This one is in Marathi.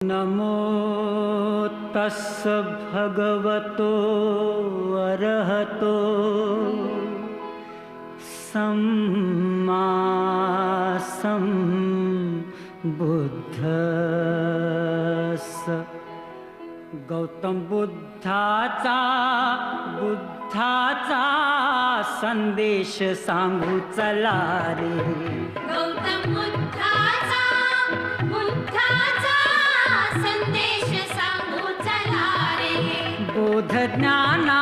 नमो तस्स भगवतो अरहतो सम्मा सम्बुद्धस्स। गौतम बुद्धाचा संदेश सांगू चला रे। गौतम बुद्धाचा संदेश सांगू चला रे। बोध ज्ञाना